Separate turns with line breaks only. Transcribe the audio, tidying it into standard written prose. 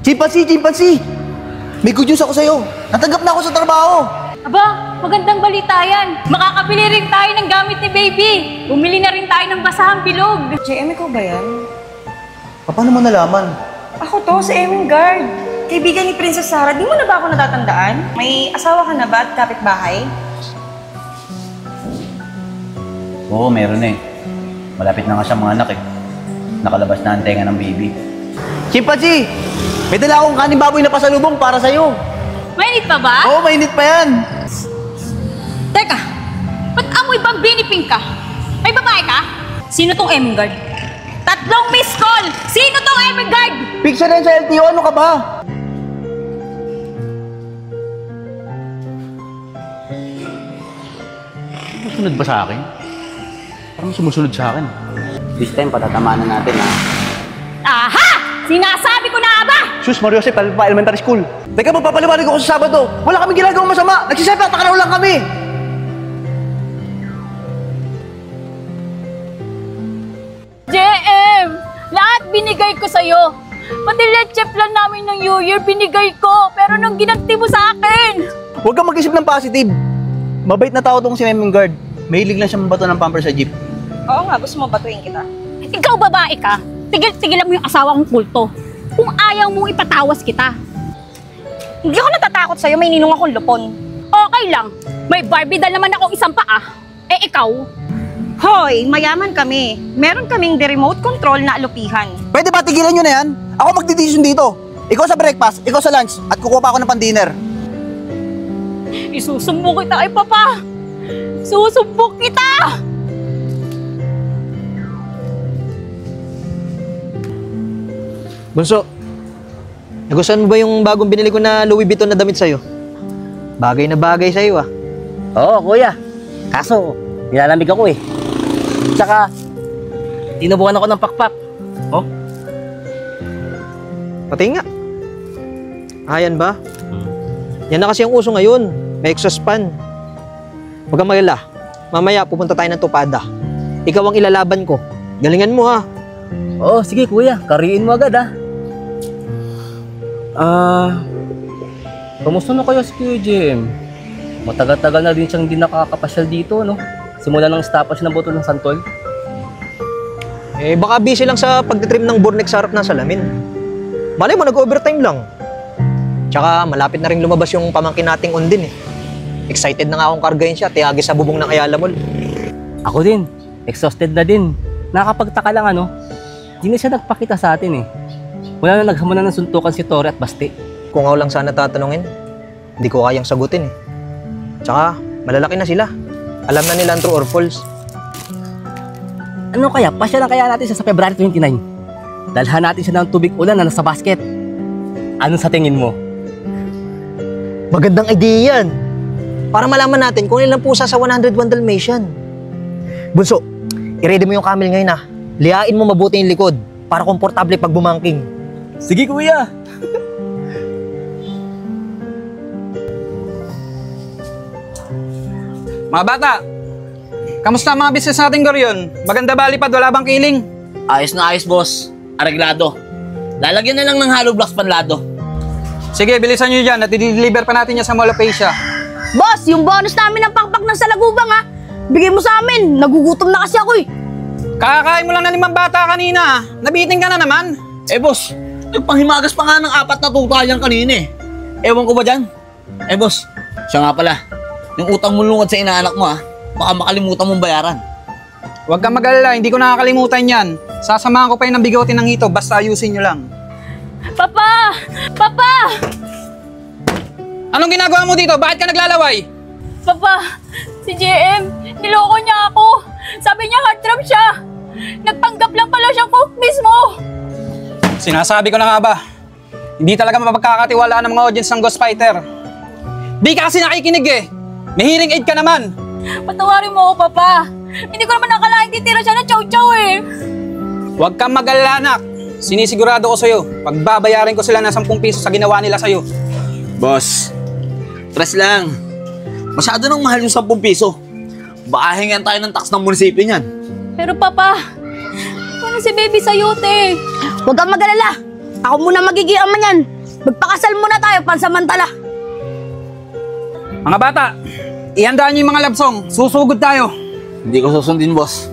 Chimpanzee! May good news ako sa'yo. Natanggap na ako sa trabaho.
Aba, magandang balita yan. Makakabili rin tayo ng gamit ni Baby. Bumili na rin tayo ng basahang bilog.
JM, ikaw ba yan?
Paano mo nalaman?
Ako to, si Emingard. Kaibigan ni Princess Sarah. Di mo na ba ako natatandaan? May asawa ka na ba at kapitbahay?
Oo, meron eh. Malapit na nga siya mga anak eh. Nakalabas na ang tenga ng baby.
Chimpanzee! May dala akong kaning baboy na pasalubong para sa'yo.
Mainit pa ba?
Oo, mainit pa yan.
Teka, ba't amoy bang biniping ka? May babae ka? Sino tong Emingard? 3 missed call! Sino tong Emingard?
Picture yan sa LTO, ano ka ba?
Sumusunod ba sa akin? Parang sumusunod sa akin.
This time, patatamaan na natin, ha?
Aha! Sinasabi ko na ba?
Sus, Mario Jose, pa elementary school. Teka, magpapaliwanag ako sa Sabado. Wala kaming ginagawang masama. Nagsisepa, takaraw lang kami.
JM! Lahat binigay ko sa'yo. Pati leche plan namin ng New Year binigay ko. Pero nung ginanti mo sa akin.
Huwag kang mag-isip ng positive. Mabait na tao tong si Emingard. Mahilig lang siya mabato ng pamper sa jeep.
Oo nga, gusto mo batuin kita.
Ikaw babae ka. Tigil-tigilan mo yung asawa kong kulto. Kung ayaw mong ipatawas kita.
Hindi ako natatakot sa'yo, may ninong akong lupon.
Okay lang. May Barbie doll naman ako isang paa. Eh ikaw?
Hoy, mayaman kami. Meron kaming remote control na alupihan.
Pwede ba tigilan nyo na yan? Ako magdidesisyon dito. Ikaw sa breakfast, ikaw sa lunch, at kukuha pa ako ng pan-dinner.
Isusumbong kita kay Papa. Susumbong kita!
Bunso, nagustuhan mo ba yung bagong binili ko na Louis Vuitton na damit sa'yo? Bagay na bagay sa'yo ah.
Oo, kuya. Kaso, nilalamig ako eh. Tsaka, tinubukan ako ng pakpak. Oh?
Pati nga. Ayan ba? Yan na kasi ang uso ngayon. May exhaust fan. Huwag kang mag-alala. Mamaya pupunta tayo ng Tupada. Ikaw ang ilalaban ko. Galingan mo ha.
Oo, sige kuya. Kariin mo agad ha. Kamusta na kayo si Kuya JM? Matagal-tagal na din siyang hindi nakakapasyal dito, no? Simula ng stoppage ng boto ng Santol.
Eh baka busy lang sa pagtitrim ng burnek sa harap ng salamin. Malay mo, nag-overtime lang. Tsaka malapit na rin lumabas yung pamangkin nating Undin eh. Excited na nga akong kargahin siya, tiyagi sa bubong ng Ayala Mall.
Ako din. Exhausted na din. Nakakapagtaka lang ano. Hindi na siya nagpakita sa atin eh. Wala na naghamon na ng suntukan si Torre at Basti.
Kung ako lang sana tatanungin, hindi ko kayang sagutin eh. Tsaka, malalaki na sila. Alam na nila ang true or false.
Ano kaya? Pasya lang kaya natin siya sa February 29. Dalhan natin siya ng tubig ulan na nasa basket. Ano sa tingin mo?
Magandang idea yan. Para malaman natin kung ilang pusa sa 101 Dalmatian. Bunso, i-ready mo yung camel ngayon ah. Lihain mo mabuti yung likod para komportable pag bumangking.
Sige kuya!
Mga bata, kamusta ang mga business natin Gorion? Maganda ba lipad? Wala bang kiling?
Ayos na ayos, boss. Areglado. Lalagyan na lang ng hollow blocks panlado.
Sige, bilisan nyo dyan at i-deliver pa natin yan sa Mall of Asia.
Boss, yung bonus namin ng pakpak ng salagubang ha. Bigay mo sa amin. Nagugutom na kasi ako eh.
Kakakain mo lang na 5 bata kanina. Nabiting ka na naman.
Eh, boss, yung panghimagas pa nga ng 4 na tuta yan kanina eh. Ewan ko ba dyan? Eh, boss, siya nga pala. Yung utang mo lungkot sa inaanak mo baka makalimutan mong bayaran.
Huwag kang mag-alala, hindi ko nakakalimutan yan. Sasamahan ko pa yun ng bigote ng hito, basta ayusin nyo lang.
Papa! Papa!
Anong ginagawa mo dito? Bakit ka naglalaway?
Papa, si JM, niloko niya ako. Sabi niya heartthrob siya. Nagpanggap lang pala siyang cook mismo.
Sinasabi ko na nga ba, hindi talaga mapagkakatiwalaan ng mga audience ng Ghost Fighter. Di ka kasi nakikinig eh. May hearing aid ka naman.
Patawarin mo ako, Papa. Hindi ko naman nakalaing titira siya ng chow-chow eh.
Huwag kang mag-alala, anak. Sinisigurado ko sa'yo, pagbabayarin ko sila ng 10 piso sa ginawa nila sa'yo.
Boss, press lang. Masyado nang mahal yung 10 piso. Baka hingan tayo ng tax ng munisipyo niyan.
Pero Papa, paano si baby sa yote?
Huwag kang mag-alala. Ako muna magiging ama niyan. Magpakasal muna tayo pansamantala.
Mga bata, ihandaan niyo yung mga love song. Susugod tayo.
Hindi ko susundin, boss.